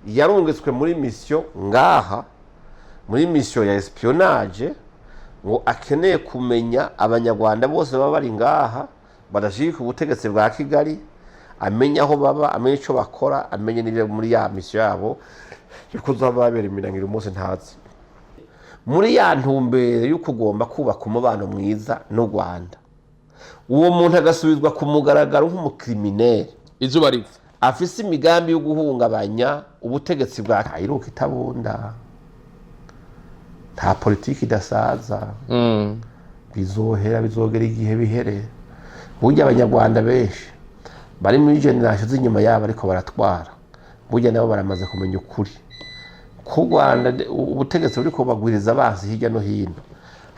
yarungitswe muri mission ngaha muri mission ya espionage ngo akeneye kumenya abanyarwanda bose baba bari ngaha badashika ubutegetsi bwa Kigali, amenya aho baba, amenya ico bakora, amenye n'ibyo muri ya mission yabo yuko babera iminangiro umunsi ntazi. Muri ya ntumbere y'ukugomba kubaka umubano mwiza n'u Rwanda, uwo muntu agasubizwa ku mugaragaro nk'umukriminere izuba riva afise imigambi yo guhungabanya ubutegetsi bwa Kairuka itabunda. Nta politiki idasaza bizogera igihe bihere. Burya abanyarwanda benshi bari muri generation z'inyuma yabo ariko baratwara, burya nabo baramaze kumenya ukuri ko Rwanda ubutegetsi buri ko bagwiriza abansi hirya no hino.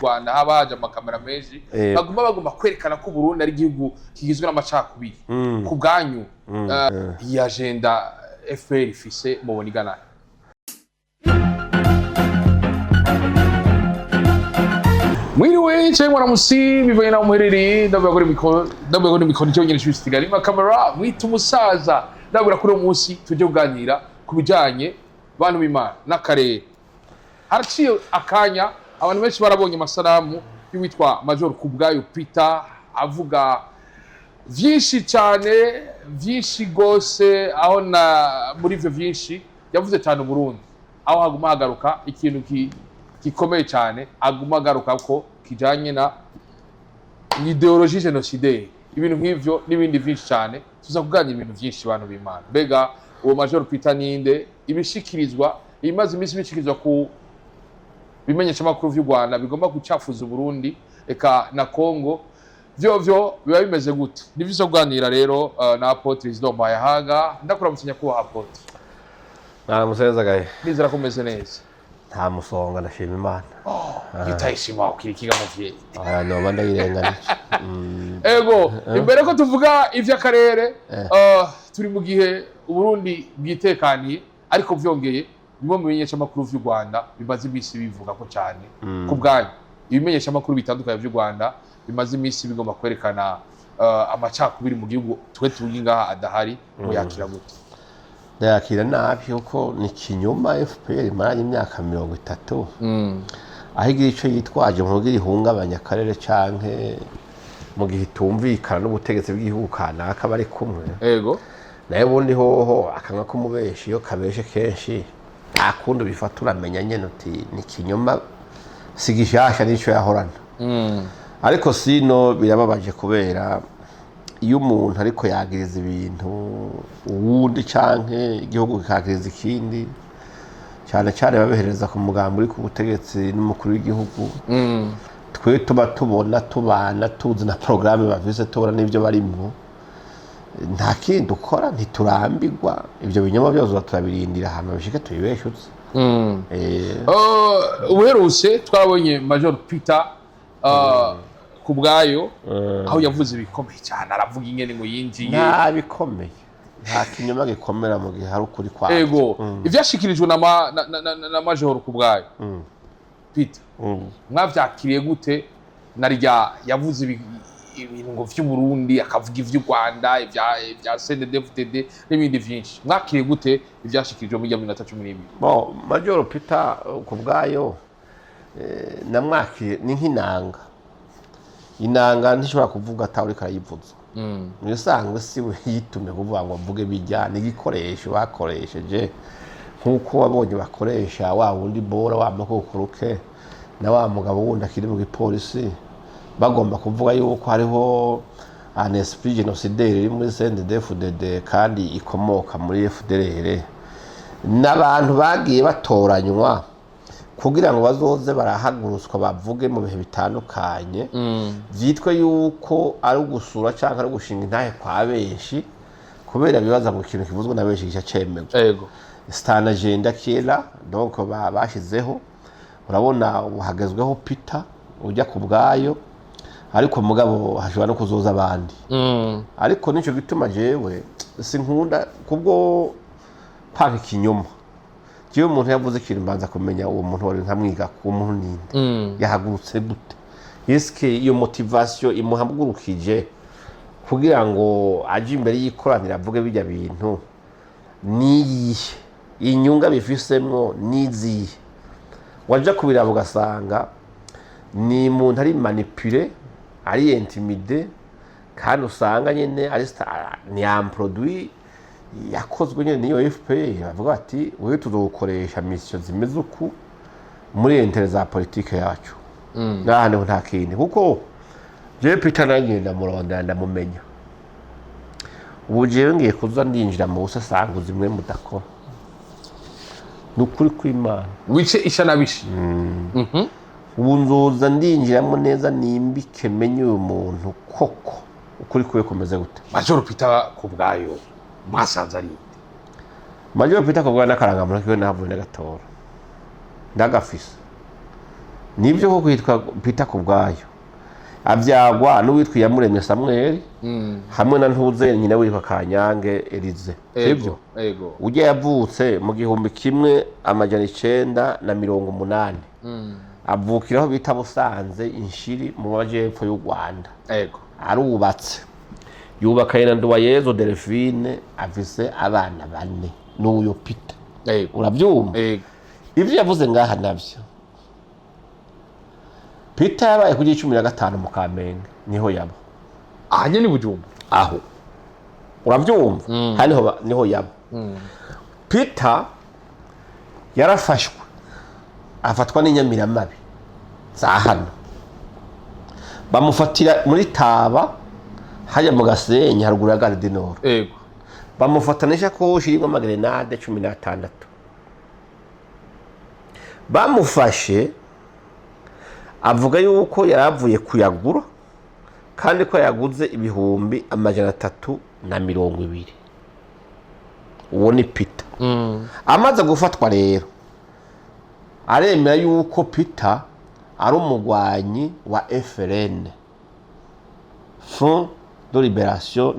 Rwanda haba haje amakamera menshi baguma kwerekana ko Burundi ari igihugu kigizwe n'amacakubiri. Ku bwanyu iyi agenda FPR ifise mubona igana? Mwiriwe cyangwa ramusi bibaye na muhereri ndabagore mikoni cyo nyine cy'Kigali makamera mwita umusaza ndabura kuri umunsi tujye kuganira kubijanye bantu b'Imana n'akarere. Haraciye akanya abantu benshi barabonye amasanamu y'uwitwa Major Kubwayo Peter avuga vyinshi cyane vyinshi gose, aho na muri vyo vyinshi yavuze cyane Burundi, aho haguma hagaruka ikintu gikomeye cyane, aguma agaruka ko kijanye na ideologie génocidaire, ibintu nk'ivyo n'ibindi vyinshi cyane. Tuza kuganira ibintu vyinshi bantu b'Imana. Mbega uwo Major Peter ninde? Ibishikirizwa imaze imisi bishikirizwa ku bimenyesha makuru vy'u Rwanda bigomba gucafuza Burundi eka na Congo, vyo biba bimeze gute? Nivyo kuganira rero na Apotre Isidore Mbayahaga. Ndakuramutsanya kuba Apotre. Museza gahe. Nizera ko meze neza. Nta musonga ndashima Imana. Gitayishima ukirikiga muvyeyi. No banda yirenganije. Ego imbere ko tuvuga ivy'akarere turi mu gihe Burundi bwitekaniye, ariko vyongeye bimwe mu bimenyesha makuru vy'u Rwanda bimaze imisi bivuga ko cyane. Ku bwanyu ibimenyesha makuru bitandukanye vy'u Rwanda bimaze imisi bigomba kwerekana amacakubiri mu gihugu twe tugi ngaha adahari, ngo yakira gute? Ndayakira nabi uko ni kinyoma FPR maranye imyaka 30 aho igira ico yitwaje mu gihe ihungabanya akarere canke mu gihe tumvikana n'ubutegetsi bw'igihugu kanaka bari kumwe. Ego naye bundi hoho akanga ko mubeshi yo kabeshe kenshi akundi bifata uramenya nyene uti ni kinyoma sigishasha nico yahorana. Ariko sino birababaje kubera iyo umuntu ariko yagiriza ibintu uwundi canke igihugu kikagiriza ikindi, cyane cyane babehereza ku mugambi uri ku butegetsi n'umukuru w'igihugu, twe tuba tubona tubana tuzi na programme bavise tubona n'ibyo barimwo, nta kindi ukora ntiturambirwa. Ibyo binyoma byose turabirindira hama bishike tubibeshutse. Uherutse twabonye Major Peter Kubwayo aho yavuze bikomeye cyane, aravuga ingene ngo yinjiye. Nta bikomeye, nta kinyoma gikomera mu gihe hari ukuri kwa. Ego ivyashikirijwe na Major Kubwayo Peter mwavyakiriye gute? Narya yavuze ibintu ngo vy'u Burundi akavuga ivy'u Rwanda ivya CNDD-FDD n'ibindi vyinshi, mwakiriye gute ivyashikirijwe muri 2012? Bon, Major Peter Kubwayo namwakiriye ni nk'inanga. Inanga ntishobora kuvuga atari karayivuza. Nisanzwe siwe yitumye kuvuga ngo mvuge bijyana igikoresho bakoresheje nkuko wabonye bakoresha wa wundi bora wa makukuruke na wa mugabo wundi akiri mu gipolisi, bagomba kuvuga yuko hariho un esprit génocidaire iri muri CNDD-FDD kandi ikomoka muri FDLR, n'abantu bagiye batoranywa kugira ngo bazoze barahagurutswa bavuge mu bihe bitandukanye, vyitwe yuko ari ugusura canke ari gushinga intahe kwa benshi kubera bibaza ngo ikintu kivuzwe na benshi gica cemegwa. Ego stand agenda kera donc bashizeho, urabona uhagezweho Peter ujya Kubwayo, ariko mugabo hashobora no kuzoza abandi. Ariko nico gituma jewe sinkunda kubwo paka ikinyoma. Jewe umuntu yavuze ikintu mbanza kumenya uwo muntu wari nkamwiga ku muntu ninde, yahagurutse gute, eske iyo motivation imuhagurukije kugira ngo aje imbere y'ikoranira avuge bijya bintu niyihe. inyunga bifisemwo niziye waja kubiraba ugasanga ni umuntu ari manipule ari intimide kandi usanga nyene ari ni un produit yakozwe nyene niyo FPR bavuga ati wewe tuzogukoresha mission zimeze uku muri intere za politike yacu n'ahandi nta kindi kuko je Peter nanjye ndamurondera ndamumenya ubu jewe ngiye kuza ndinjira mu busasanga zimwe mudakora nukuri kw'Imana wice ishanabisha ubu nzoza ndinjiramo neza nimbike menye uyu muntu koko ukuri kuwe komeze gute Major Peter Kubwayo mwasanze ari Major Peter Kubwayo n'akarangamuntu kiwe nahavuye n'agatora ndagafise nibyo ko kwitwa Peter Kubwayo avyagwa n'uwitwa Iyamuremye Samuel hamwe na ntuze nyine witwa Kanyange Elize sivyo uje yavutse mu 1980 avukiraho bita Busanze inshiri mu majepfo y'u Rwanda arubatse yubakaye na Nduwayezu Delphine afise abana 4 n'uyo Peter uravyumva ivyo yavuze ngaha navyo Peter yabaye kuri 15 mu Kamenge niho yaba ahanye ni Bujumba aho uravyumva haniho niho yaba Peter yarafashwe afatwa n'inyamiramabi za hano bamufatira muri Taba hajya mu Gasenyi haruguru ya Gare du Nord bamufatanisha ko shirimo magrenade 16 bamufashe avuga yuko yaravuye kuyagura kandi ko yaguze 320 uwo ni Peter amaze gufatwa rero aremera yuko Peter ari umugwanyi wa FRN Front de Libération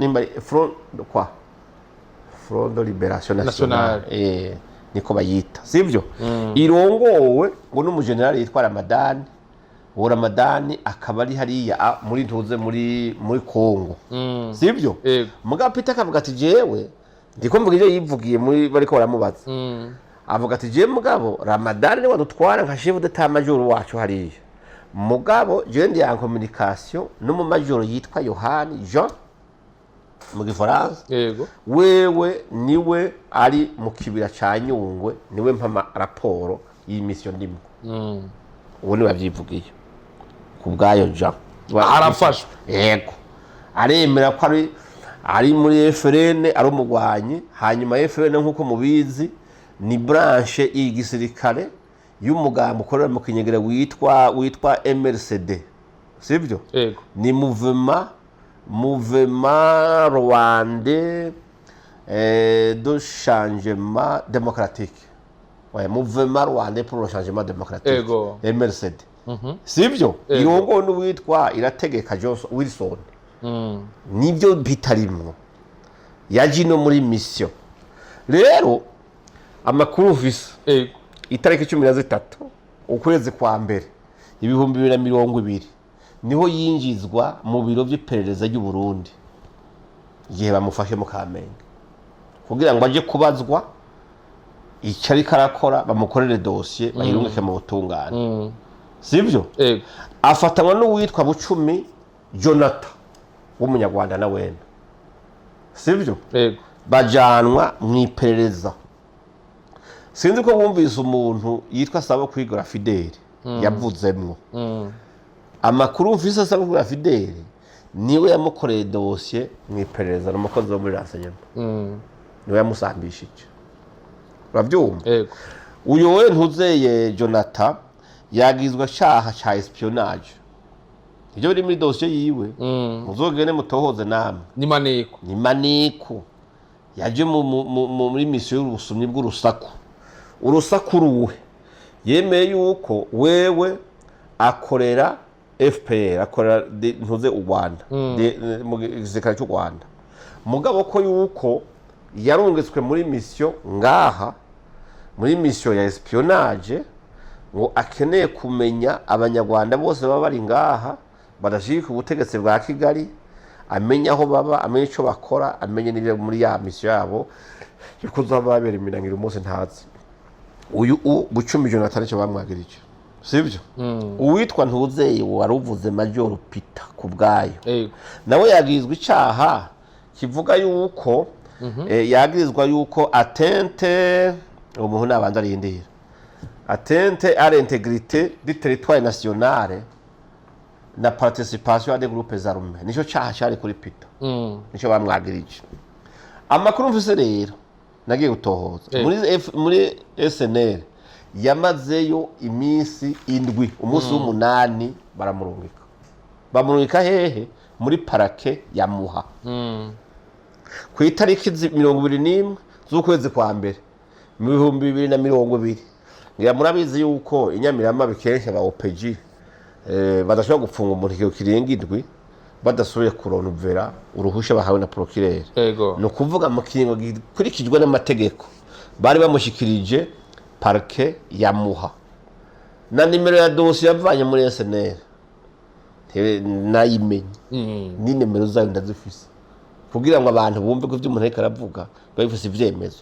Front de Libération Nationale niko bayita sivyo irongowe ngo n'umugenerali yitwa Ramadani uwo Ramadani akaba ari hariya muri ntuze muri Kongo sivyo muga Peter akavuga ati jewe ndiko mvuga ivyo yivugiye muri bariko baramubaza avuga ati je mugabo Ramadani ni wadutwara nka chef d'état major wacu hariya mugabo je ndi en communication no mu major yitwa Yohani Jean mu Gifaransa wewe niwe ari mu kibira ca Nyungwe niwe mpa raporo iyi mission ndimo uwo ni wavyivugiye Kubwayo Jean arafashwe yego aremera ko ari muri FRN ari umugwanyi hanyuma FRN nkuko mubizi ni branche y'igisirikare y'umugambo ukorera mu Kinyegera witwa MRCD sivyo ni mouvement rwandais de changement démocratique mouvement rwandais pour le changement démocratique MRCD sivyo irongo n'uwitwa Irategeka Wilson nibyo bitarimwo yaje no muri mission rero amakuru visa itariki 13 ukwezi kwa mbere 2020 niho yinjizwa mu biro by'iperereza y'u Burundi igihe bamufashe mu Kamenge kugira ngo aje kubazwa icari karakora bamukorere dossier bayirungike mu butungane sivyo afatanwa n'uwitwa Bucumi Jonathan w'umunyarwanda na wenda sivyo bajanwa mu iperereza sinzi ko bumvise umuntu yitwa Sabo Kwigora Fideli yavuzemwo amakuru mfise Sabo Kwigora Fideli niwe yamukoreye dossier mu iperereza n'umukozi wo muri renseignement niwe yamusambishije uravyumva uyo we ntuzeye Jonathan yagizwe cyaha cha espionage ibyo biri muri dossier yiwe muzogene mutohoze namwe ni maneko yaje muri mission y'ubusumyi bw'urusaku urusaku ruwe yemeye yuko wewe akorera FPR akorera ntuze u Rwanda mu gisirikare cy'u Rwanda mugabo ko yuko yarungitswe muri mission ngaha muri mission ya espionage ngo akeneye kumenya abanyarwanda bose baba bari ngaha badashika ubutegetsi bwa Kigali amenya aho baba amenya ico bakora amenya n'ibyo muri ya mission yabo yuko uzababera iminangira umunsi ntazi uyu Bucumi Jonathan cyo bamwagirije sibyo uwitwa Ntuzeye waruvuze Major Peter kubgayo nawe yagirizwa icaha kivuga yuko yagirizwa yuko atteinte umuntu nabanda arindira atteinte à l'intégrité du territoire national na participation à des groupes armés nico caha cyari kuri Peter nico bamwagirije amakuru mvise rero nagiye gutohoza muri SNL yamazeyo iminsi indwi umunsi w'umunani bamurungika hehe muri parake ya Muha ku itariki 21 z'ukwezi kwa mbere mu 2020 ngira murabizi yuko inyamirama bikesha ba OPG badashobora gufunga umuntu kirenga indwi badasubiye kuronuvera uruhusha bahawe na procureur no kuvuga mu kingo gikurikijwe n'amategeko bari bamushikirije parke ya Muha na nimero ya dossier yavanye muri SNL nayimenye ni nimero zayo ndazifise kugira ngo abantu bumve ko ivy'umuntu ariko aravuga babifise ivyemezo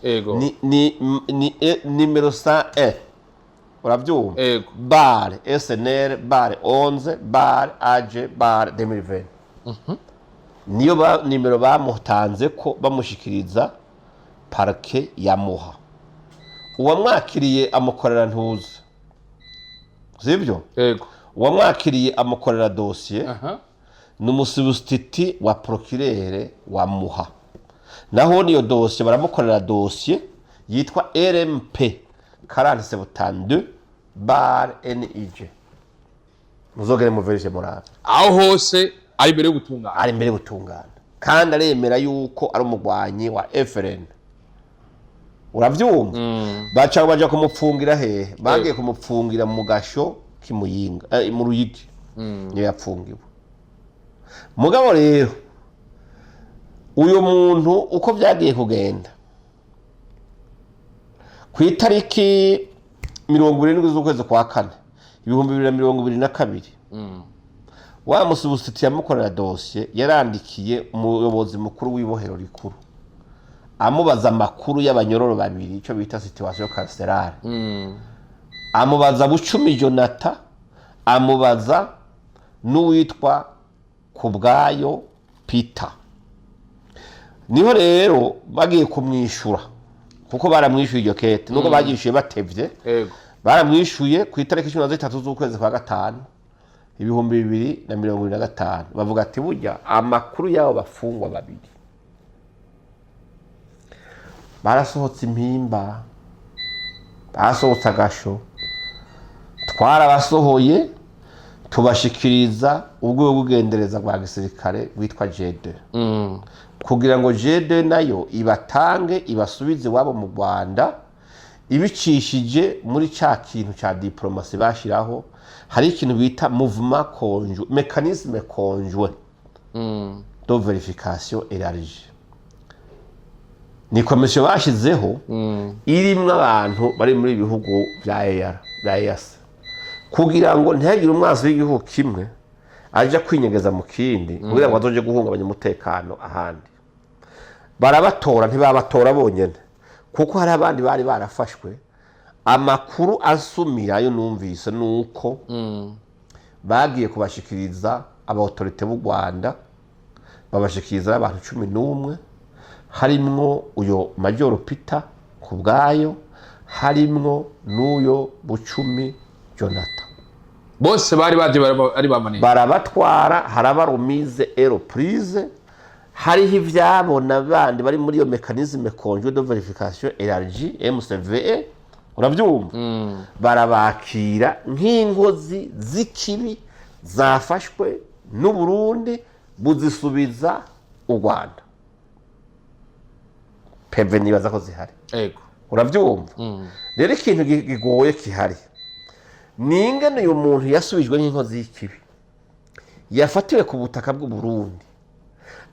ni nimero 101 uravyumva bar SNL bar 11 bar AG bar 2020 niyo nimero bamutanze ko bamushikiriza parke ya Muha uwamwakiriye amukorera Ntuze sivyo uwamwakiriye amukorera dossier n'umusubstitut wa procureur wa Muha naho niyo dossier baramukorera dossier yitwa RMP 4072 bar NIG muzogere muverishe murabe aho hose ari imbere yo gutungana kandi aremera yuko ari umugwanyi wa FRN uravyumva baja kumupfungira hehe bagiye kumupfungira mu gasho kimuyinga mu Ruyigi niyo yapfungiwe mugabo rero uyu muntu uko byagiye kugenda ku itariki 70 z'ukwezi kwa kane 2022 wa musubstitut yamukorera dossier yarandikiye umuyobozi mukuru w'ibohero rikuru amubaza amakuru y'abanyororo babiri ico bita situation carcérale amubaza Bucumi Jonathan amubaza n'uwitwa kubgayo Peter niho rero bagiye kumwishura kuko baramwishuye iryo kete nuko bagishuye batevye baramwishuye ku itariki 13 z'ukwezi kwa gatanu 2025 bavuga ati burya amakuru yabo bafungwa babiri barasohotse impimba basohotse agasho twarabasohoye tubashikiriza ubwo bugendereza bwa gisirikare witwa J2 kugira ngo J2 nayo ibatange ibasubize wabo mu Rwanda ibicishije muri ca kintu ca diplomasi bashiraho hari ikintu bita mouvement conjoint mécanisme conjoint de vérification élargie ni komisiyo bashizeho irimwe abantu bari muri bihugu bya EAC kugira ngo ntihagire umwanzi w'igihugu kimwe aje kwinyegeza mu kindi kugira ngo azoje guhungabanya umutekano ahandi barabatora ntibabatora bonyene kuko hari abandi bari barafashwe amakuru asumira yo numvise nuko bagiye kubashikiriza abautorite b'u Rwanda babashikiriza abantu 11 harimwo uyo Major Peter kubgayo harimwo n'uyo Bucumi Jonathan bose bari baje ari bamaneye barabatwara harabarumize Aeroprise hariho ivyabona bandi bari muri iyo mécanisme conjoint de vérification élargie MCVE uravyumva barabakira nk'inkozi z'ikibi zafashwe n'u Burundi buzisubiza u Rwanda peve nibaza ko zihari uravyumva rero ikintu gigoye kihari ningene uyu muntu yasubijwe nk'inkozi y'ikibi yafatiwe ku butaka bw'u Burundi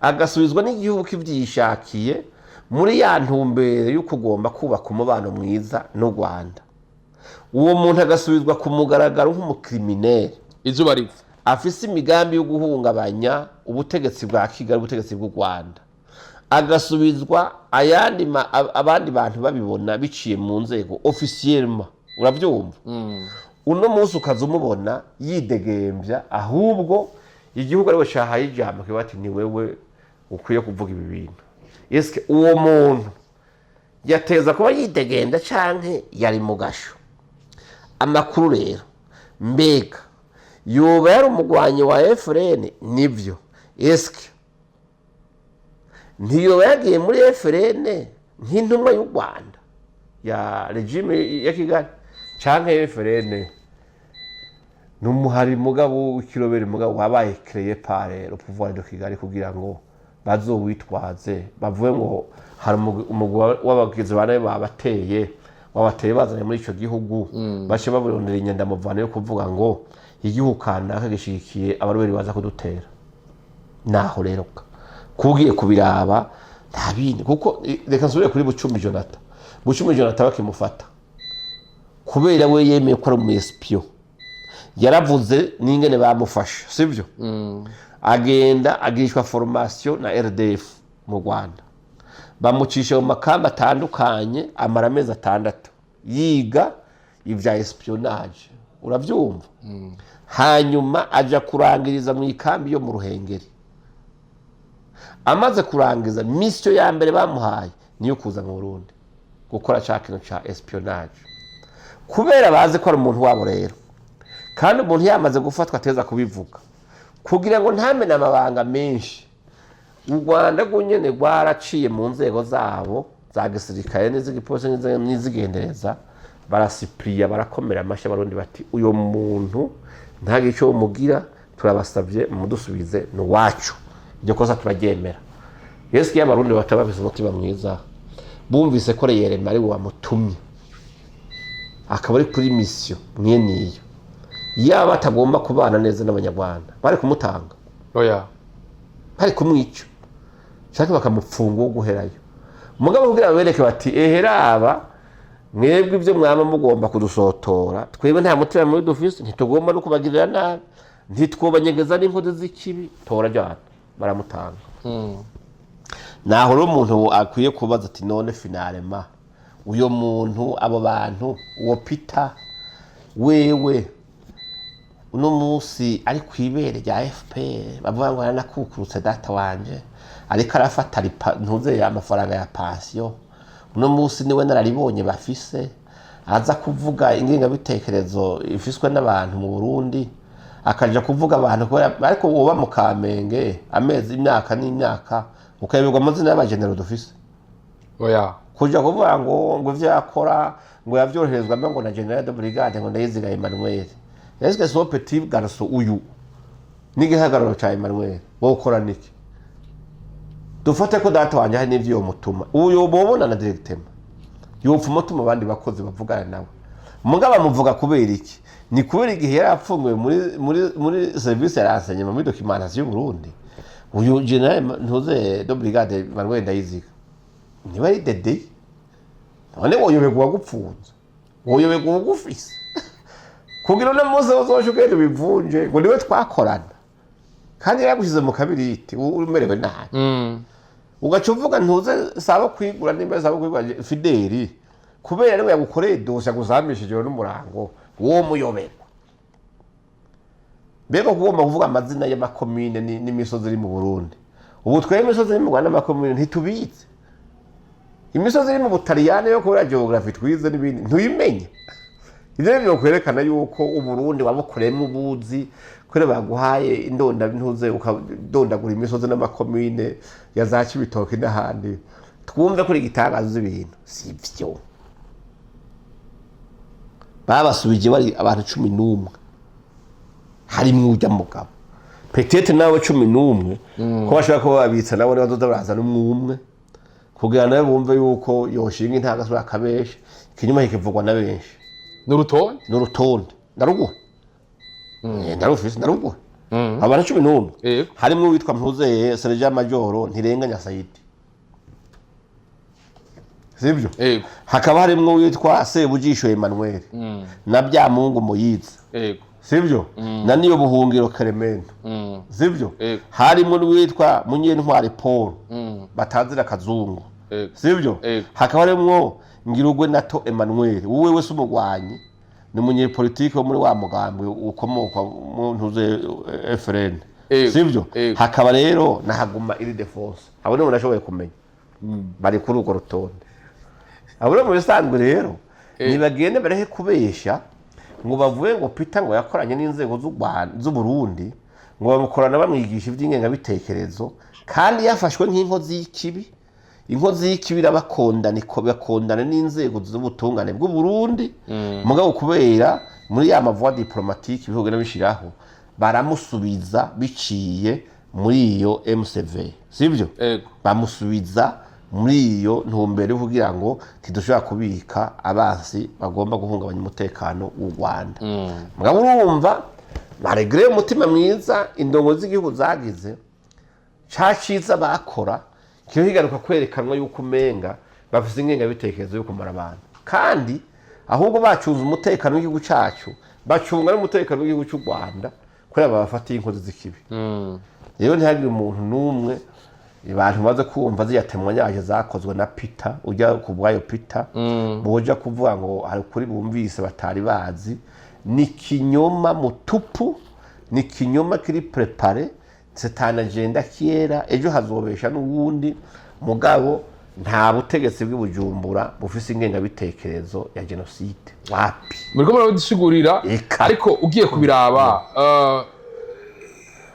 agasubizwa n'igihugu kivyishakiye muri ya ntumbere yo kugomba kubaka umubano mwiza n'u Rwanda uwo muntu agasubizwa ku mugaragaro nk'umukriminel izuba riva afise imigambi yo guhungabanya ubutegetsi bwa Kigali ubutegetsi bw'u Rwanda agasubizwa abandi bantu babibona biciye mu nzego officiellement urabyumva uno munsi ukaza umubona yidegembya ahubwo igihugu ariwe cyahaye ijambo kiba ati ni wewe ukwiye kuvuga ibi bintu eske uwo muntu yateza kuba yidegembya canke yari mu gasho amakuru rero mbega yoba yari umugwanyi wa FRN nivyo eske ntiyoba yagiye muri FRN nk'intumwa y'u Rwanda ya regime ya Kigali canke FRN numuhari mugabo w'ikirobere mugabo wabaye créé par le pouvoir de Kigali kugira ngo bazowitwaze bavuye ngo hari umugwa w'abagizi bane babateye bazanye muri ico gihugu bashe babirondera inyenda muvana yo kuvuga ngo igihugu kanaka gishikiye abarweri baza kudutera naho rero kugiye kubiraba ntabindi kuko reka nsubire kuri Bucumi Jonathan bakimufata kubera we yemeye ko ari umu-espion yaravuze n'ingene bamufasha sivyo agenda agishwa formation na RDF mu Rwanda bamucisha mu makamba atandukanye amara amezi 6 yiga ivya espionage uravyumva hanyuma aja kurangiriza mu ikambi yo mu Ruhengeri amaze kurangiza mission ya mbere bamuhaye niyo kuza mu Burundi gukora cakino ca espionage kubera bazi ko ari umuntu wabo rero kandi umuntu yamaze gufatwa ateza kubivuga kugira ngo ntamene amabanga menshi u Rwanda gunyene rwaraciye mu nzego zabo za gisirikare n'izigipolisi n'izigendereza barasipriya barakomera amashyi abarundi bati uyo muntu nta gico umugira turabasavye mudusubize no wacu iryo kosa turagemera Yesu y'abarundi batabafise umutima mwiza bumvise ko Yeremiya ari wamutumye akaba ari kuri mission mweniyo yaba atagomba kubana neza n'abanyarwanda bari kumutanga oya bari kumwica cyangwa bakamupfunga guherayo umugabo ubwira bereke bati eheraba mwebwe ibyo mwama mugomba kudusotora twebwe nta mutima muri dufise ntitugomba no kubagirira nabi ntitwobanyegeza n'inkozi z'ikibi tora jana baramutanga naho rero umuntu akwiye kubaza ati none finalema uyo muntu abo bantu uwo Peter wewe uno munsi ari kwibere rya FPR bavuga ngo aranakukurutse data wanje ariko arafata ntuze ya amafaranga ya pension uno munsi niwe nararibonye bafise aza kuvuga inginga bitekerezo ifiswe n'abantu mu Burundi akaja kuvuga abantu ariko uba mu Kamenge amezi imyaka n'imyaka ukayibirwa amazina y'abagenero dufise oya kuja kuvuga ngo ivyo yakora ngo yavyoroherezwa ngo na General de Brigade ngo ndayiziga Emmanuel est-ce que so petit garçon uyu n'igihagararo ca Emmanuel bokora niki dufate ko data wanje hari n'ivyo mutuma uyo bobona na directement yopfa mutuma abandi bakozi bavugana nawe mugaba muvuga kubera iki ni kubera igihe yarapfunguye muri service ya renseignement muri documentation y'u Burundi uyu General ntuze de Brigade Emmanuel ndayiziga niba ari dede none woyobegwa gupfunza woyobegwa gufise kugira no muze uzoshuke bivunje ngo niwe twakorana kandi yagushize mu kabiriti umerewe nabi ugacuvuga ntuze saba kwigura nimba saba kwigura Fideli kubera rero yagukoreye dosha guzamishije n'umurango wo muyobegwa bego kugomba kuvuga amazina y'amakomine n'imisozi iri mu Burundi ubu tweye imisozi iri mu Rwanda n'amakomine ntitubize imisozi iri mu Butaliyane yo kubera geography twize n'ibindi ntuyimenye ivyo byo kwerekana yuko uburundi wabukoremo ubuzi kure baguhaye indonda ntuze ukadondagura imisozi n'amakomine yazaci bitoke n'ahandi twumve kuri gitangazo ibintu sivyo babasubije bari abantu 11 harimwo ujya mugabo petete nawe 11 ko bashaka ko babitsa nabo bazoza baraza n'umwe kugira nawe bumve yuko yoshinga intagasura akabesha kinyuma hikivugwa na benshi n'urutonde ndaruguha ndarufise ndaruguha abantu 11 harimwo witwa Mpuzeye Sergeant Majoro Ntirenganya Saidi sibyo hakaba harimwo witwa Sebujisho Emmanuel na Byamungu Moyize sibyo na niyo buhungiro Clement sibyo harimo witwa Munyentwari Paul batazira kazungu sivyo hakaba harimwo Ngirugwe Nato Emmanuel wowe wese umugwanyi ni umunyepolitike wo muri wa mugambi ukomoka mu ntuze FRN sivyo hakaba rero na Haguma Ildefonse abo nibo nashoboye kumenya bari kuri urwo rutonde abo mu bisanzwe rero nibagende barehe kubesha ngo bavuye ngo Peter ngo yakoranye n'inzego z'u Burundi ngo bamukorana bamwigisha iby'ingenga bitekerezo kandi yafashwe nk'inkozi y'ikibi inkozi y'ikibi bakondana n'inzego z'ubutungane bw'u Burundi mugabo kubera muri ya mavoie diplomatique ibihugu n'abishiraho baramusubiza biciye muri iyo MCV sivyo bamusubiza muri iyo ntumbero kugira ngo tidushobora kubika abansi bagomba guhungabanya umutekano w'u Rwanda mugabo urumva baregre umutima mwiza indongo z'igihugu zagize caciza bakora kiyo higaruka kwerekanwa yuko umenga bafise ingenga bitekerezo yo kumara abantu kandi ahubwo bacunze umutekano w'igihugu cacu bacunga n'umutekano w'igihugu cy'u Rwanda kuri abafatiye inkozi z'ikibi rero ntihagire umuntu numwe abantu baze kumva ziyatemwa nyaje zakozwe na Peter ujya kubwayo Peter boja kuvuga ngo hari kuri bumvise batari bazi ni kinyoma mutupu ni kinyoma kiri prepare setana agenda kiera ejo hazobesha n'ubundi mugabo nta butegetsi bw'Ibujumbura bufise ingenga bitekerezo ya genocide wapi muriko muradusigurira ariko ugiye kubiraba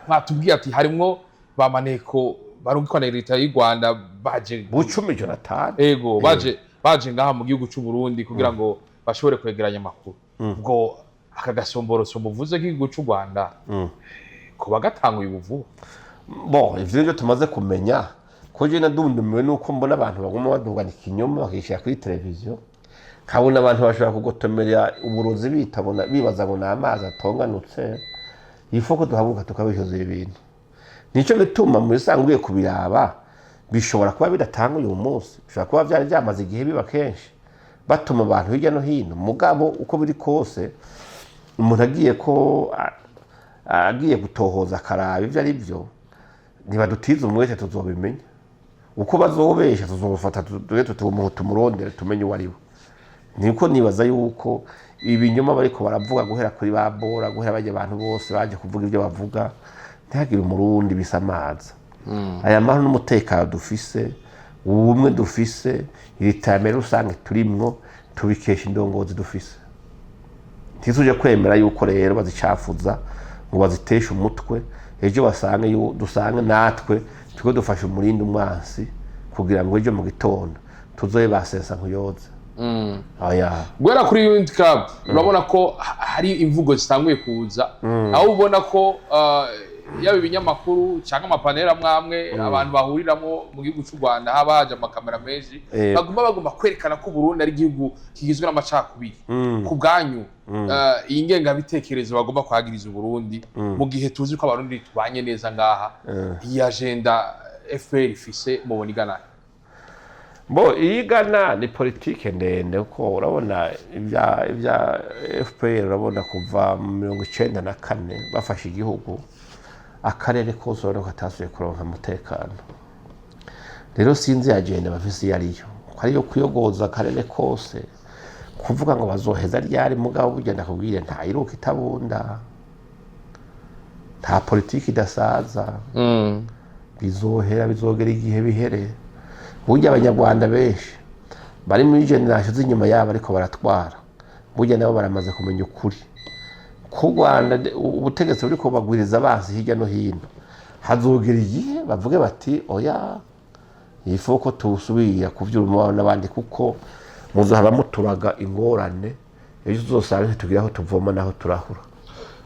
mwatubwiye ati harimwo bamaneko barungikana leta y'u Rwanda baje bucumi Jonathan ego baje ngaha mu gihugu cy'u Burundi kugira ngo bashobore kwegeranya amakuru ubwo akagasomboroso muvuze k'igihugu cy'u Rwanda kuba gatanguye ubuvu bon ivyo nje tumaze kumenya ko je nadundumiwe nuko mbona abantu baguma badugana ikinyoma bakishira kuri televiziyo kabona abantu bashobora kugotomera uburozi bitabona bibaza ngo n'amazi atonganutse ifoko duhabuka tukabishoza ibintu nico bituma muri sanguye kubiraba bishobora kuba bidatanguye uyu munsi bishobora kuba byari byamaze igihe biba kenshi batuma abantu hirya no hino mugabo uko biri kose umuntu agiye gutohoza karaba ivyo ari byo ntibadutiza umwete tuzobimenya uko bazobesha tuzofata tumurondere tumenye uwariwe niko nibaza yuko ibinyoma bariko baravuga guhera kuri babora guhera baje abantu bose baje kuvuga ivyo bavuga ntihagire umurundi bisamaza aya mahoro n'umutekano dufise ubumwe dufise iritamere rusange turimwo tubikesha indongozi dufise ntizuje kwemera yuko rero bazicafuza ngo baziteshe umutwe ejo basange dusange natwe tuko dufasha umurindi umwansi kugira ngo ejo mu gitondo tuzoye basesa nkuyoze gwera kuri Unity Club urabona ko hari imvugo zitanguye kuza aho ubona ko yaba ibinyamakuru cyangwa amapanera mwamwe abantu bahuriramo mu gihugu cy'u Rwanda haba haje amakamera menshi baguma kwerekana ko Burundi ari igihugu kigizwe n'amacakubiri ku bwanyu iyi ngenga bitekerezo bagomba kwagiriza Burundi mu gihe tuzi ko abarundi tubanye neza ngaha iyi agenda FPR ifise mubona igana igana ni politike ndende uko urabona ibya FPR urabona kuva mu 1994 bafashe igihugu akarere kose urabona ko atasuye kuronka umutekano rero sinzi agenda bafise yariyo ko ariyo kuyogoza akarere kose kuvuga ngo bazoheza ryari mugabo bugenda kubwire nta iruka itabunda nta politiki idasaza bizogera igihe bihere burya abanyarwanda benshi bari muri generation z'inyuma yabo ariko baratwara burya nabo baramaze kumenya ukuri ku Rwanda ubutegetsi buri ko bagwiriza abansi hirya no hino hazogera igihe bavuge bati oya ifoko tusubira kuvyura n'abandi kuko muzohaba muturaga ingorane ejo uzosanga ntitugira aho tuvoma naho turahura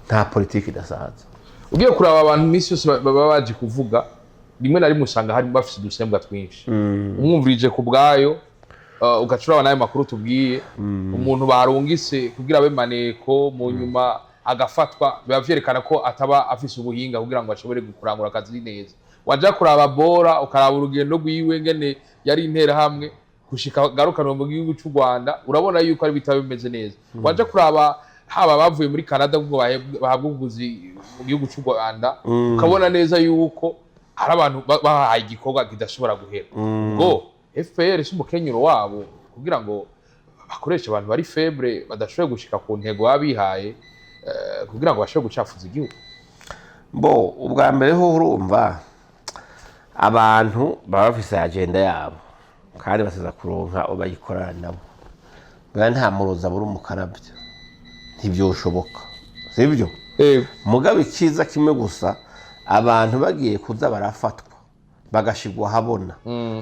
nta politiki idasaza ugiye kuraba abantu misi yose baba baje kuvuga rimwe na rimwe usanga hari bafise udusembwa twinshi umwumvirije ku bwayo ugacuraba nayo makuru tubwiye umuntu barungise kugira abe maneko mu nyuma agafatwa biba vyerekana ko ataba afise ubuhinga kugira ngo ashobore gukurangura akazi neza waja kuraba bora ukaraba urugendo rwiwe ngene yari intera hamwe gushika garukanwa mu gihugu cy'u Rwanda urabona yuko ari bitaba bimeze neza waja kuraba haba bavuye muri Canada ubwo bahabwa ubuzi mu gihugu cy'u Rwanda ukabona neza yuko hari abantu bahaye igikorwa kidashobora guhera ngo FPR si umukenyero wabo kugira ngo bakoreshe abantu bari febre badashoboye gushika ku ntego babihaye kugira ngo bashobore gucafuza igihugu. Bo ubwa mbere ho urumva abantu baba bafise agenda yabo kandi basiza kuronka ubayikorana nabo. Bwa nta muroza buri umukarabya ntibyoshoboka sibyo mugabe ikiza kimwe gusa abantu bagiye kuza barafatwa bagashigwa habona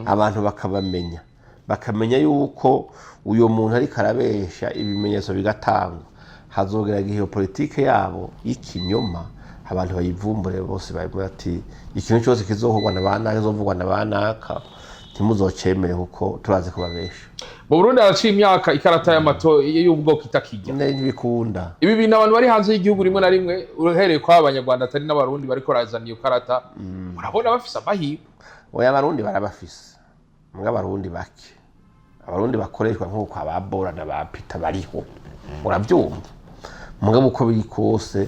abantu bakabamenya bakamenya yuko uyo muntu ari karabesha ibimenyetso bigatangwa hazogera gihe politike yabo y'ikinyoma abantu bayivumbure bose bavuga ati ikintu cyose kizohogwa nabana kizovugwa nabanaka timuzocemere kuko turaze kubabesha. Mu Burundi araciye imyaka ikarata y'amato y'ubwoko itakijya n'ibikunda ibi bintu abantu bari hanze y'igihugu rimwe na rimwe uhereye kwa abanyarwanda atari n'abarundi bariko razana iyo karata urabona bafise amahirwe. Oya abarundi barabafise mbwa abarundi bake abarundi bakoreshwa nk'uko ababora na bapita bariho urabyumva mugabo uko biri kose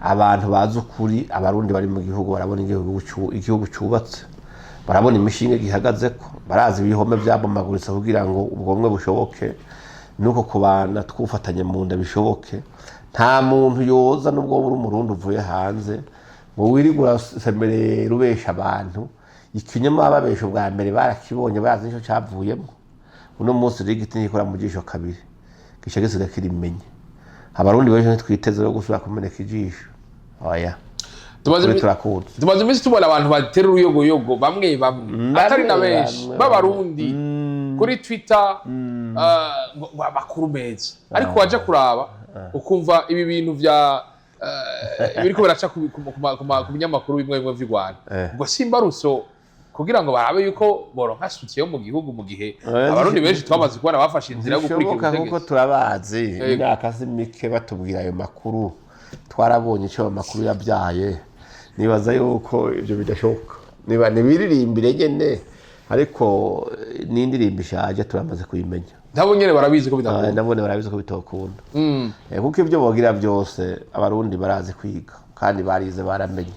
abantu bazi ukuri abarundi bari mu gihugu barabona igihugu cyubatse barabona imishinga gihagazeko barazi ibihome byabomaguritse kugira ngo ubwomwe bushoboke nuko kubana twufatanye mu nda bishoboke. Nta muntu yoza nubwo buri umurundi uvuye hanze ngo wirigura semerera rubesha abantu ikinyoma babesha bwa mbere barakibonye bazi nicyo cyavuyemo. Uno munsi rigiti nikora mu jisho kabiri gishagisiga kirimenye abarundi benshi twiteze yo gusura kumeneka ijisho. Oya tumaze iminsi tubona abantu batera uruyogoyogo bamwe atari na benshi b'abarundi kuri Twitter amakuru meza ariko waje kuraba ukumva ibi bintu vya biriko biraca ku binyamakuru bimwe bimwe vy'u Rwanda ngo simbaruso kugira ngo barabe yuko boronka soutien mu gihugu mu gihe abarundi benshi twamaze kubona bafashe inzira yo gukurikira ubutegetsi kuko turabazi imyaka zimike batubwira ayo makuru twarabonye icyo amakuru yabyaye nibaza yuko ibyo bidashoboka niba nibiririmbire nyene ariko n'indirimbo ishaje turamaze kuyimenya nabo nyene barabizi ko bidakunda nabone barabizi ko bitokunda kuko ibyo bogira byose abarundi barazi kwiga kandi barize baramenye.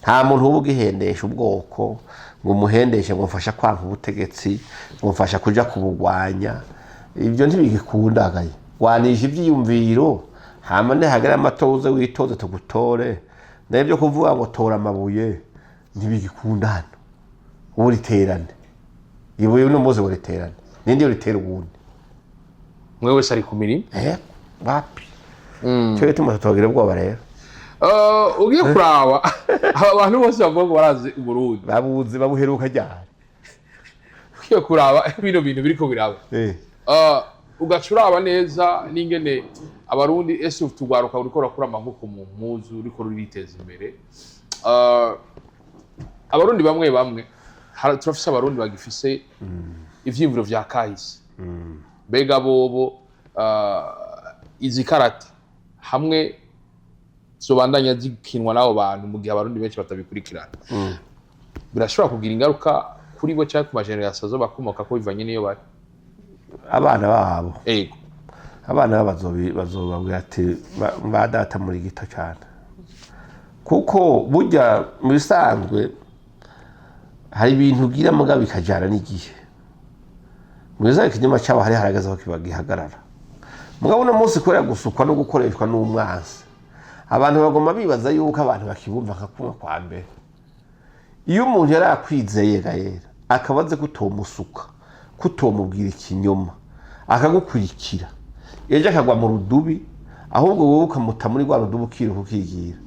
Nta muntu ubugihendesha ubwoko ngo umuhendeshe ngo mfasha kwanka ubutegetsi ngo mfasha kuja kubugwanya ibyo ntibigikundagaye wanisha ibyiyumviro hama hagera amatoze witoze tugutore nabyo kuvuga ngo tora amabuye ntibigikundana uriterane ibuye no muze uriterane nindi uritera ubundi mwewe sari kumiri wapi cyo gituma tutogera bwo barera ugiye kuraba abantu bose bavuga ngo barazi Uburundi babuzi babuheruka cyane ugiye kuraba bino bintu biriko biraba ugacuraba neza n'ingene abarundi ese tugwaruka uriko rakura amaguko mu mpuzu uriko ruriteza imbere. Abarundi bamwe turafise abarundi bagifise ivyimviro vya kahise bega bobo izi karata hamwe zobandanya zikinwa n'abo bantu mu gihe abarundi benshi batabikurikirana birashobora kugira ingaruka kuri bo cyangwa ku mageneration zo bakomoka ko bivanye niyo bari abana babo abana bazobabwira ati badata muri gito cyane kuko burya mu bisanzwe hari ibintu ugira muga bikajyana n'igihe mwiza ikinyoma cyabo hari haragaze aho kibagihagarara mugabo no munsi kubera gusukwa no gukoreshwa n'umwansi abantu bagoma bibaza yuko abantu bakibumva nka kwa mbere. Iyo umuntu yari akwizeye gahera akabaze kutomusuka kutomubwira ikinyoma akagukurikira ejo akagwa mu rudubi ahubwo wowe ukamuta muri rwa rudubi ukiruka ukigira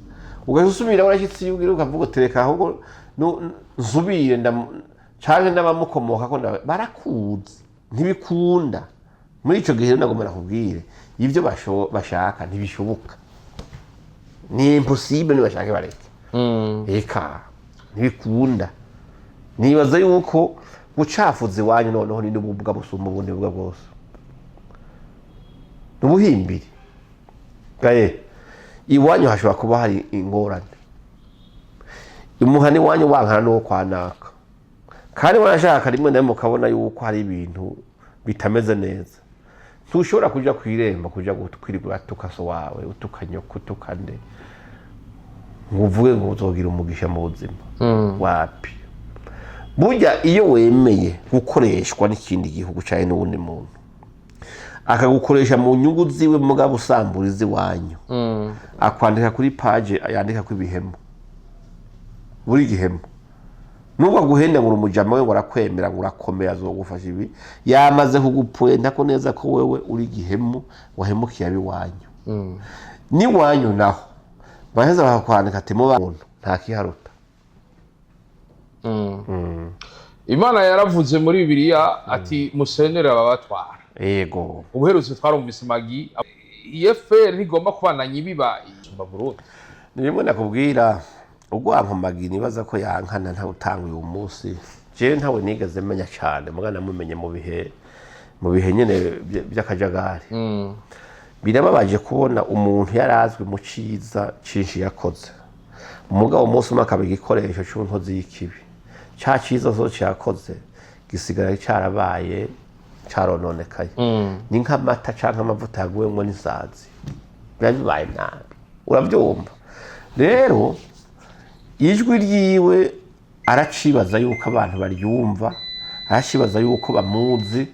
ugasubira warashyitsi yugira ukavuga tereka ahubwo nsubire canke n'abamukomoka ko barakuzi ntibikunda muri ico gihe nagomera kubwire ivyo bashaka ntibishoboka ni impossible ni bashaka bareke eka ntibikunda nibaza yuko gucafuza iwanyu noneho ni n'ububwa busumba ubundi bubwa bwose n'ubuhimbiri gaye iwanyu hashobora kuba hari ingorane umuhani wanyu wankana no kwanaka kandi warashaka rimwe nawe mukabona yuko hari ibintu bitameze neza ntushobora kuja kwiremba kuja gukwirigura tukaso wawe utukanyoko tukande ngo uvuge ngo uzogira umugisha mu buzima wapi. Burya iyo wemeye gukoreshwa n'ikindi gihugu cyane n'ubundi muntu akagukoresha mu nyungu ziwe mugabo usamburiza iwanyu, akwandika kuri page yandika ko ibihemu buri gihemu, nubwo aguhenda ngo umujama we ngo arakwemera ngo urakomeye azogufasha ibi, yamaze kugupwenta ko neza ko wewe uri gihemu wahemukiye abiwanyu. Ni wanyu naho baheza bakakwandika ati mu bantu nta kiharuta. Imana yaravuze muri Bibiliya ati musenere ababatwara. Yego. Ubuherutse twarumvise Magi IFR ntigomba kubananya ibiba mu Burundi. Ni rimwe nakubwira ugwanko Magi nibaza ko yankana nta utanga uyu munsi. Je ntawe nigeze menya cyane mugana mumenye mu bihe nyene by'akajagari. Birababaje kubona umuntu yarazwe mu ciza cinshi yakoze. Umugabo umunsi umwe akaba igikoresho cy'unkozi y'ikibi. Cya ciza zo cyakoze gisigara cyarabaye carononekaye. Ni nk'amata canke amavuta yaguwemwo n'isazi. Bibaye nabi. Uravyumva? Rero ijwi ryiwe aracibaza yuko abantu baryumva, arashibaza yuko bamuzi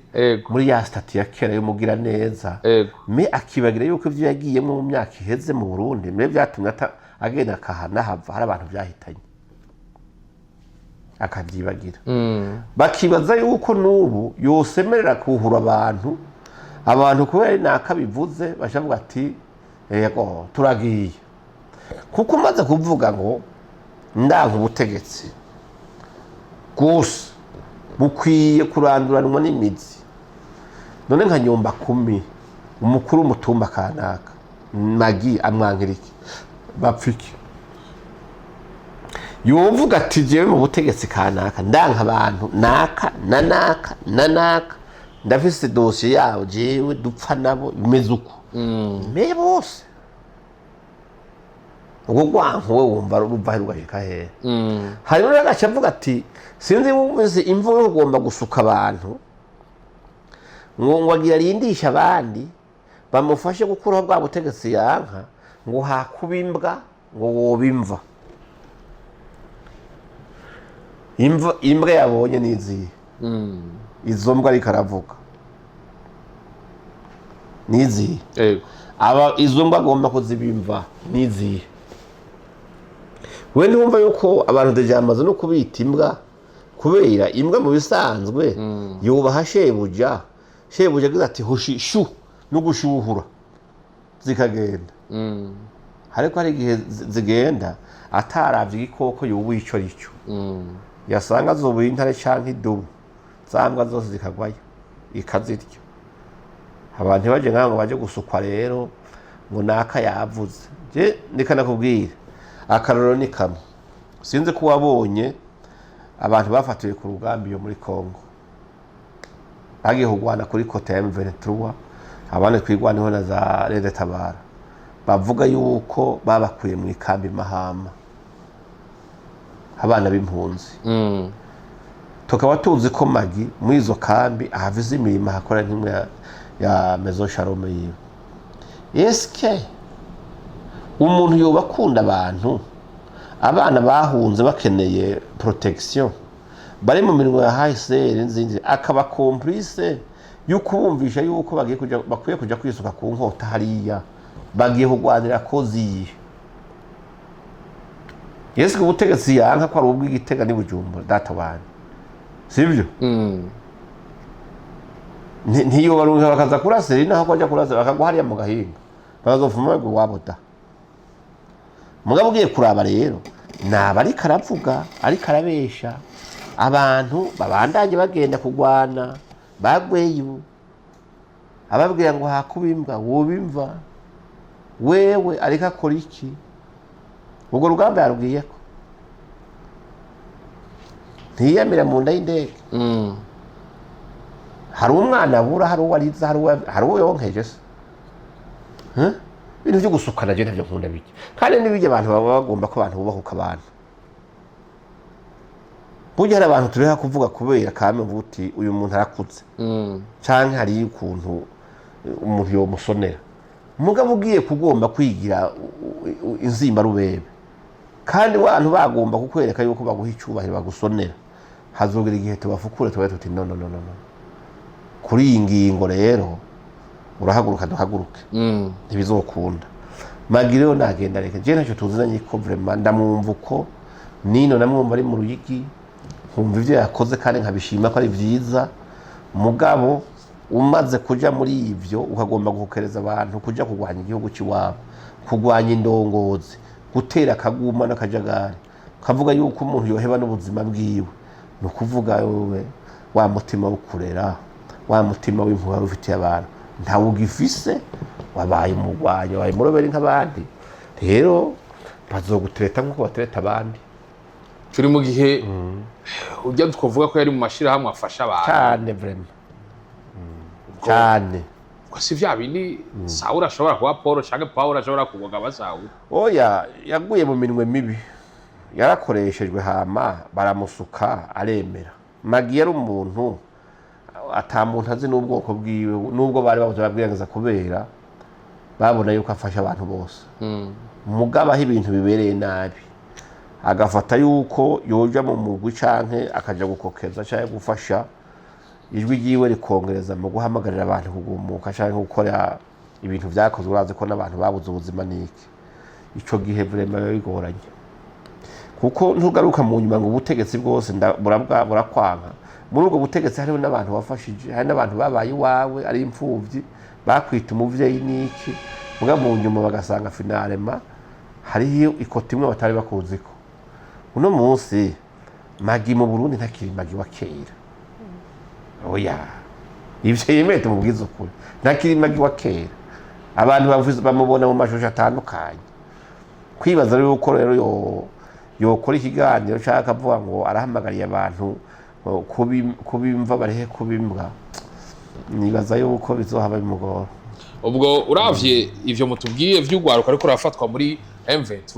muri ya stati ya kera yo mugira neza. Me akibagira yuko ivyo yagiyemo mu myaka iheze mu Burundi mbe byatumye agenda akahana hava hari abantu byahitanye akavyibagira. Bakibaza yuko nubu yosemerera kuhura abantu kubera ari nakabivuze bashavuga ati yego turagiye, kuko umaze kuvuga ngo ndanka ubutegetsi gusa bukwiye kuranduranwa n'imizi. None nka Nyumba 10 umukuru w'umutumba kanaka Magi amwankiriki bapfiki yovuga ati jewe mu butegetsi kanaka ndanka abantu naka ndafise dossier yawo jewe dupfa nabo bimeze uko me bose ubwo gwanko we wumva ruva rugashika he. Harimo n'agace avuga ati sinzi bumeze imvugo yo kugomba gusuka abantu ngo agira rindisha abandi bamufashe gukuraho bwa butegetsi yanka ngo hakubimbwa ngo wobimva imbwa yabonye niziye izo mbwa ariko aravuga niziye aba izo mbwa agomba kuzibimva niziye. We ntumva yuko abantu dejamaze no kubita imbwa kubera imbwa mu bisanzwe yubaha shebuja agize ati hushi shu no gushuhura zikagenda. Ariko hari igihe zigenda ataravye igikoko yubuye ico rico yasanga zobuye intare canke idubu zambwa zose zikagwayo ikazirya. Abantu baje nkango baje gusukwa rero ngo naka yavuze. Je nikanakubwira akaroro ni kamwe, sinzi ko wabonye abantu bafatiwe ku rugambi yo muri Kongo bagiye kugwana kuri Cote ya M23 abane kwigwanaho na za Rede Tabara bavuga yuko babakuye mu ikambi Mahama abana b'impunzi. Tukaba tuzi ko Magi muri izo kambi ahavize imirimo hakora nk'imwe ya Maison Shalom yiwe. Eske umuntu yoba akunda abantu abana bahunze bakeneye protection bari mu mirimo ya HCR nzinzi akaba complice yuko bumvisha yuko bakwiye kuja kwisuka ku nkota hariya bagiye kugwanira kozi. Yesu ubutegetsi yanka ko ari ubw'Igitega ni Bujumbura data wani sivyo. Ntiyo barunga bakaza kurasira inaho kwaja kurasira bakagwa hariya mu gahinga bazofuma ngo waboda. Mugabo ugiye kuraba rero naba ari karavuga ari karabesha abantu babandanye bagenda kugwana bagweyo ababwira ngo hakubimbwa wobimva wewe ariko akora iki. Ubwo rugamba yarubwiye ko ntiyamira mu nda y'indege. Hari umwana abura hari uwariza hari uwo yonkeje se ibintu byo gusukana je ntavyo nkunda bike kandi nibije abantu baba bagomba ko abantu bubahuka abantu. Burya hari abantu tureha kuvuga kubera kame mvuti uyu muntu arakuze canke hari ukuntu umuntu yo musonera mugabo ugiye kugomba kwigira inzimba rubebe kandi abantu bagomba kukwereka yuko baguha icyubahiro bagusonera hazogera igihe tubafukure tubaye tuti no kuri iyi ngingo rero urahaguruka duhaguruke ntibizokunda Maggie rero nagenda reka je ntacyo tuziranye ko vraiment ndamwumva uko nino namwumva ari mu Ruyigi nkumva ivyo yakoze kandi nkabishima ko ari vyiza mugabo umaze kuja muri ivyo ukagomba gukokereza abantu kuja kugwanya igihugu ciwabo kugwanya indongozi gutera akaguma n'akajagari kavuga yuko umuntu yoheba n'ubuzima bwiwe no kuvuga wewe wa mutima wo kurera wa mutima w'impuhwe ufitiye abantu ntawe ugifise wabaye umugwanyi wabaye muroberi nk'abandi rero bazogutereta nk'uko batereta abandi turi mu gihe ujya twavuga ko yari mu mashirahamwe afasha abantu cyane vraiment cyane si vya bindi Sawuli ashobora kuba Paulo cyangwa Paulo ashobora kugoga Sawuli oya yaguye mu minwe mibi yarakoreshejwe hama baramusuka aremera Maggie yari umuntu atamuntu azi n'ubwoko bwiwe nubwo bari babuze babwirangeza kubera babona yuko afasha abantu bose mugabo aho ibintu bibereye nabi agafata yuko yoja mu mugwi canke akaja gukokeza cyangwa gufasha ijwi ryiwe rikongereza mu guhamagarira abantu kugumuka cyangwa gukora ibintu vyakozwe urazi ko n'abantu babuze ubuzima niki ico gihe vraiment bigoranye kuko ntugaruka mu nyuma ngo ubutegetsi bwose burakwanga muri ubwo butegetsi hariho n'abantu wafashije hari n'abantu babaye iwawe ari imfuvyi bakwita umuvyeyi niki muga mu nyuma bagasanga finalema hariyo ikoti imwe batari bakuziko uno munsi Maggie mu Burundi ntakiri Maggie wa kera oya ivyo yemete mu bwizo kuri ntakiri Maggie wa kera abantu bavuze bamubona mu mashusho atandukanye kwibaza rero uko rero yokora ikiganiro cyaka avuga ngo arahamagariye abantu kubimva barehe kubimbwa nibaza yuko bizohaba bimugora ubwo uravye ivyo mutubwiye vy'ugwaruka ariko rafatwa muri M23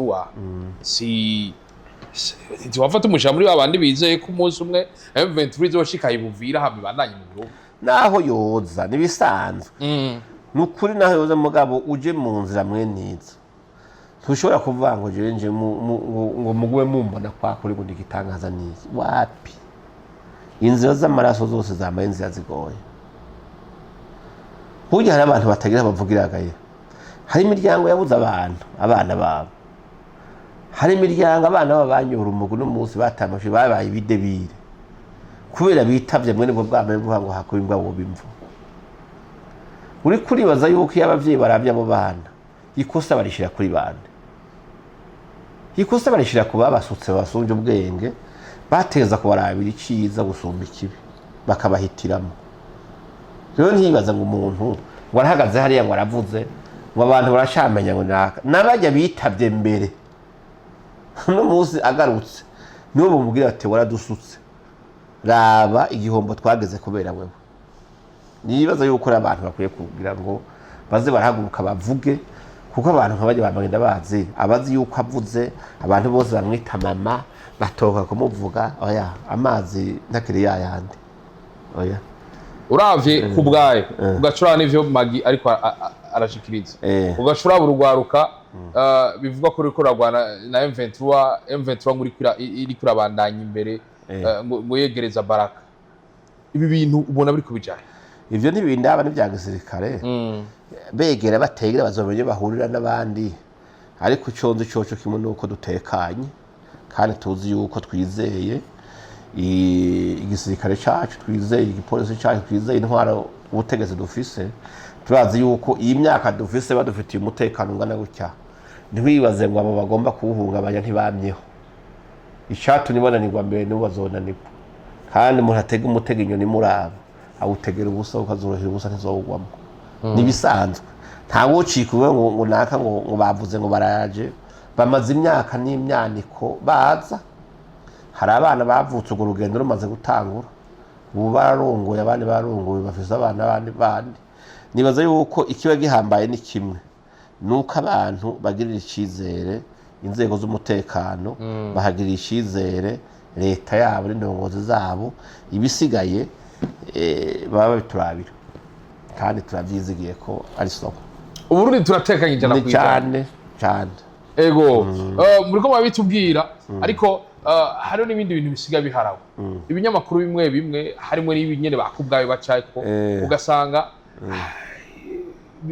si wafata umusha muri babandi bizeye ko umunsi umwe M23 izoshika ibuvira hamwe bandanye mu Burundi naho yoza nibisanzwe nukuri naho yoza mugabo uje mu nzira mweniza ntushobora kuvuga ngo je nje ngo mugwe mumbona kwa kuri ngo ndigitangaza niki wapi inzira z'amaraso zose zambaye inzira zigoye burya hari abantu batagira bavugiragaye hari imiryango yabuze abantu abana babo hari imiryango abana babanyura umugu n'umunsi batamashe babaye ibidebire kubera bitavye mwene bwo bwamenye buha ngo hakubimbwa wo bimvu uri kuribaza yuko y'abavyeyi baravya abo bana ikosa barishira kuri bande ikosa barishira ku babasutse basunje ubwenge bateza kubarabira iciza gusumba ikibi bakabahitiramo rero ntibaza ngo umuntu ngo arahagaze hariya ngo aravuze ngo abantu barashamenya ngo nabajya bitavye mbere no muzi agarutse nibo bumubwira ati waradusutse raba igihombo twageze kubera wewe nibaza yuko abantu bakwiye kugira ngo baze barahaguruka bavuge kuko abantu nk'abajya bamagenda bazi abazi yuko avuze abantu bose bamwita mama batoka kumuvuga oya amazi ntakiri yayandi oya uravye kubwaye ugacura n'ivyo Maggie ariko arashikiriza ugacura burugwaruka bivuga ko riko ragwana na M23 muri iri kurabandanya imbere ngo yegereza Baraka ibi bintu ubona biri kubijanye ivyo ntibindaba n'ivya gisirikare begera bategera bazomenye bahurira n'abandi ariko iconze coco kimwe nuko dutekanye kandi tuzi yuko twizeye igisirikare cacu twizeye igipolisi cacu twizeye intwara ubutegetsi dufise turazi yuko iyi myaka dufise badufitiye umutekano ungana gutya ntiwibaze ngo abo bagomba kuwuhungabanya ntibamyeho icatu nibonanirwa mbere nibo bazonanirwa kandi umuntu atega umutega inyoni muraba awutegera ubusa ukazorohera ubusa ntizowugwamo nibisanzwe ntawe ucikuwe ngo naka ngo bavuze ngo baraje bamaze imyaka n'imyaniko baza hari abana bavutse urwo rugendo rumaze gutangura ubu bararongoye abandi barongoye bafise abana bandi nibaza yuko ikiba gihambaye ni kimwe nuko abantu bagirira icizere inzego z'umutekano bahagirira icizere leta yabo n'indongozi zabo ibisigaye baba biturabira kandi turavyizigiye ko ari soko Uburundi turatekanye ijana cyane cyane ego muriko babitubwira ariko hariho n'ibindi bintu bisiga biharawe ibinyamakuru bimwe bimwe harimo n'ibinyene bakubwayo bacako ugasanga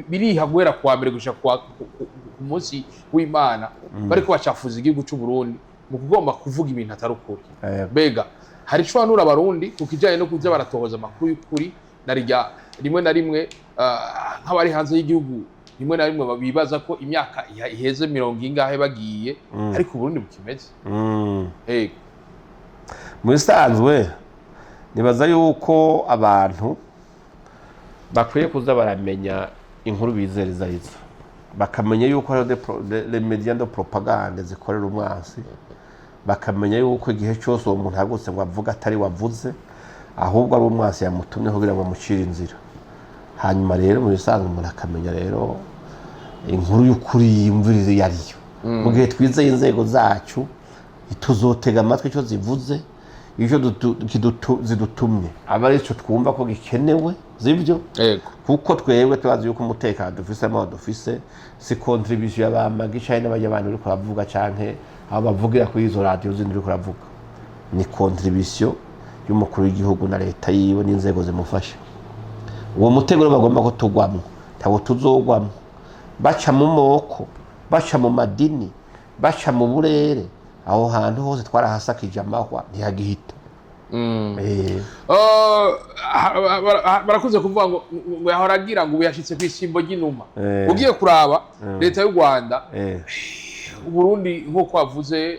biriha guhera kuwa mbere gushika ku munsi w'Imana bariko bacafuza igihugu cy'u Burundi mu kugomba kuvuga ibintu atari ukuri bega hari ico banura abarundi kukijanye no kuza baratohoza amakuru y'ukuri narijya rimwe na rimwe nk'abari hanze y'igihugu rimwe na rimwe bibaza ko imyaka iheze 70 ingahe bagiye ariko Burundi bukimeze mu bisanzwe nibaza yuko abantu bakwiye kuza baramenya inkuru bizereza izo bakamenya yuko hari les médias de propagande zikorera umwansi bakamenya yuko igihe cyose uwo muntu hagutse ngo avuga atari wavuze ahubwo ari umwansi yamutumye kugira ngo amucire inzira hanyuma rero mu bisanzwe umuntu akamenya rero inkuru y'ukuri yimvirize yariyo mu gihe twizeye inzego zacu tuzotega amatwi icyo zivuze icyo zidutumye aba ari cyo twumva ko gikenewe zibyo kuko twebwe tubazi yuko umutekano dufise ama dufise si contribution y'abamagisha n'abajyabana uri kuravuga canke abo bavugira kuri izo radio zindi uri kuravuga ni contribution y'umukuru w'igihugu na leta yiwe n'inzego zimufasha uwo muteguro bagomba ko tugwamo tabo tuzogwamo baca mu moko baca mu madini baca mu burere aho hantu hose twarahasakije amahwa ntihagihita barakuze kuvuga ngo yahoragira ngo uyashitse kw'ishimbo ry'inuma ugiye kuraba leta y'u Rwanda Burundi nko wavuze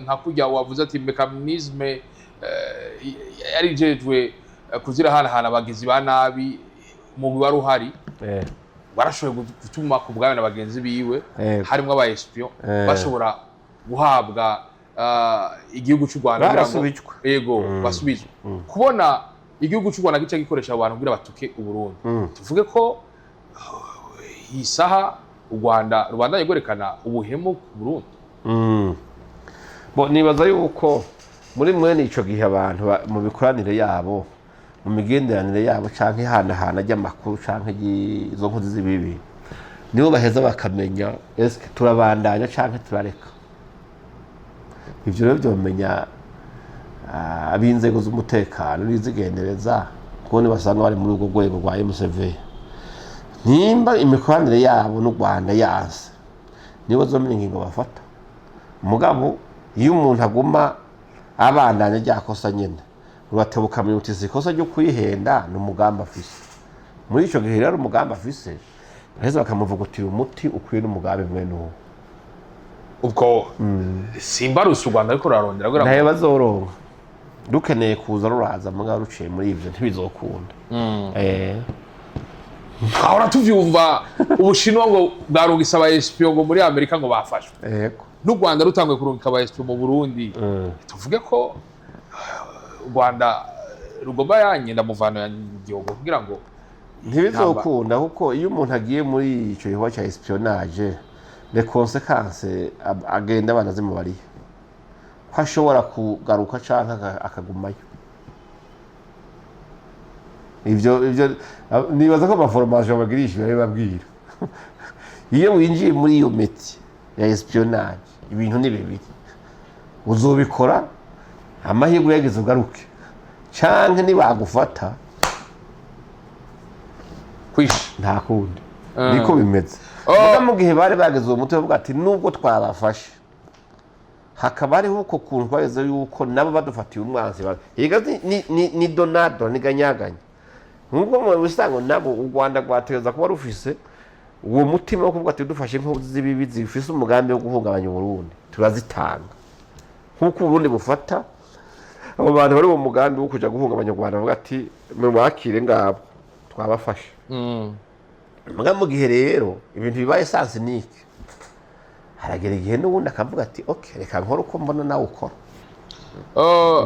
nka kujya wavuze ati mechanisme yarijejwe kuzira hana abagizi ba nabi mu wari uhari barashoboye gutuma ku bwawe n'abagenzi biwe harimo aba espion bashobora guhabwa igihugu cy'u Rwanda barasubijwe yego basubijwe kubona igihugu cy'u Rwanda gice gikoresha abantu kugira batuke u Burundi tuvuge ko isaha u Rwanda rubandanye gwerekana ubuhemu ku Burundi bo nibaza yuko muri mwene ico gihe abantu mu bikoranire yabo mu migenderanire yabo canke hana ry'amakuru canke izo nkozi z'ibibi nibo baheza bakamenya eske turabandanya canke turareka ivyo rero byomenya abinzego z'umutekano n'izigendereza kuko ni basanga bari muri urwo rwego rwa MCV nimba imikoranire yabo n'u Rwanda yanse nibo zomenya ingingo bafata mugabo iyo umuntu aguma abandanya ryakosa nyene uratebuka mu uti zikosa ryo kwihenda n'umugamba afise muri ico gihe rero umugamba afise baheza bakamuvugutira umuti ukwiye n'umugambi mwene uwo ubwo simba rusu Rwanda ariko rarondera gura naye bazoronka dukeneye kuza ruraza mugabo ruciye muri ivyo ntibizokunda ahora tuvyumva ubushinwa ngo bwarungisa aba espion ngo muri Amerika ngo bafashwe yego n'u Rwanda rutangwe kurungika aba espion mu Burundi tuvuge ko u Rwanda rugomba yanyenda muvano ya gihugu kugira ngo ntibizokunda kuko iyo umuntu agiye muri ico gihugu cya espionnage les conséquences agenda banazimubariye ko ashobora kugaruka canke akagumayo ivyo nibaza ko amaformation bagirishije bari babwira iyo winjiye muri iyo meti ya espionnage ibintu ni bibiri uzobikora amahirwe yageze ugaruke canke nibagufata kwisha nta kundi niko bimeze mu gihe bari bageze uwo muti bavuga ati nubwo twabafashe hakaba hariho uko kuntu twageze yuko nabo badufatiye umwanzi ni Donado ni ganyaganya nubwo mu bisango nabo u Rwanda rwategeza kuba rufise uwo mutima wo kuvuga ati dufashe inkozi z'ibibi zifise umugambi wo guhungabanya Burundi turazitanga nkuko Burundi bufata abo bantu bari mu mugambi wo kuja guhungabanya Rwanda bavuga ati mwakire ngabo twabafashe mu gihe rero ibintu bibaye sansinike haragera igihe n'ubundi akavuga ati okay reka nkora uko mbona nawe ukora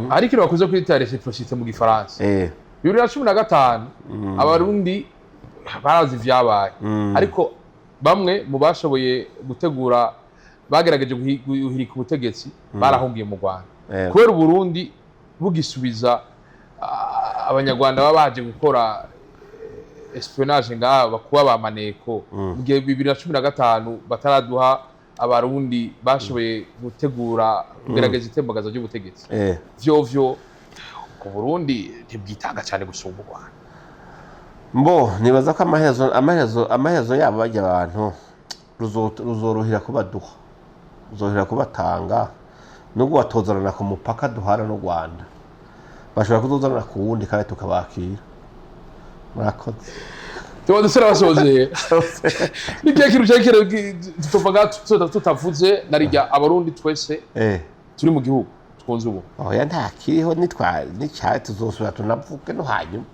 hari ikintu bakuze kwita reciprocité mu gifaransa 2015 abarundi barazi vyabaye ariko bamwe mu bashoboye gutegura bagerageje guhirika ubutegetsi barahungiye mu Rwanda kubera Burundi bugisubiza abanyarwanda babaje gukora espionage ngaba kuba bamaneko mu gihe 2015 bataraduha abarundi bashoboye gutegura kugerageza itembagazo ry'ubutegetsi vyovyo ku Burundi ntibwitanga cyane gusumba u Rwanda. Mbo nibaza ko amahezo yabo bajya abantu ruzorohera kubaduha, ruzorohera kubatanga nubwo batozanana ku mupaka duhana n'u Rwanda, bashobora kuzozanana ku wundi kandi tukabakira. Murakoze. Tuba dusera basoze n'igihe kintu cyakira tutovaga tutavuze narijya abarundi twese turi mu gihugu twunze ubu. Oya nta kiriho n'icyari tuzosura tunavuge no hanyuma.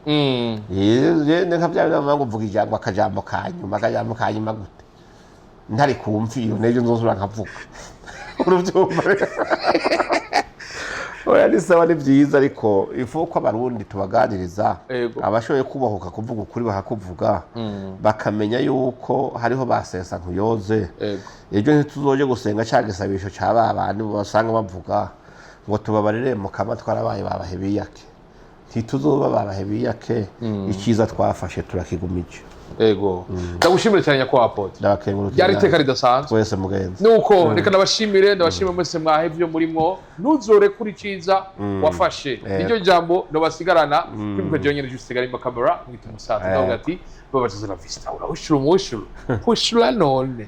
Nka bya ngo mvuga ijambo akajambo kanyuma gute ntari kumvira nejo nzosura nkavuga. Urubyumva oya ni sawa, ni byiza ariko ifu ko abarundi tubaganiriza abashoboye kubahuka kuvuga ukuri bakakuvuga bakamenya yuko hariho basesa nkuyoze ejo ntituzoje gusenga cyagisabisho cyaba abantu basanga bavuga ngo tubabarire mu kama twarabaye babahebiyake ntituzoba babahebiyake ikiza twafashe turakigumije. Ego ndagushimire cyane nyakwa Apotre, ndabakengurukira yari iteka ridasanzwe twese mugenzi nuko reka ndabashimire mwese mwahevye murimo ntuzore kuri ciza wafashe iryo jambo ndabasigarana kuri Jonyine Juste Garimba Camera mwita umusaza ndavuga ati babaje na vista urahushura umushuru hushura none.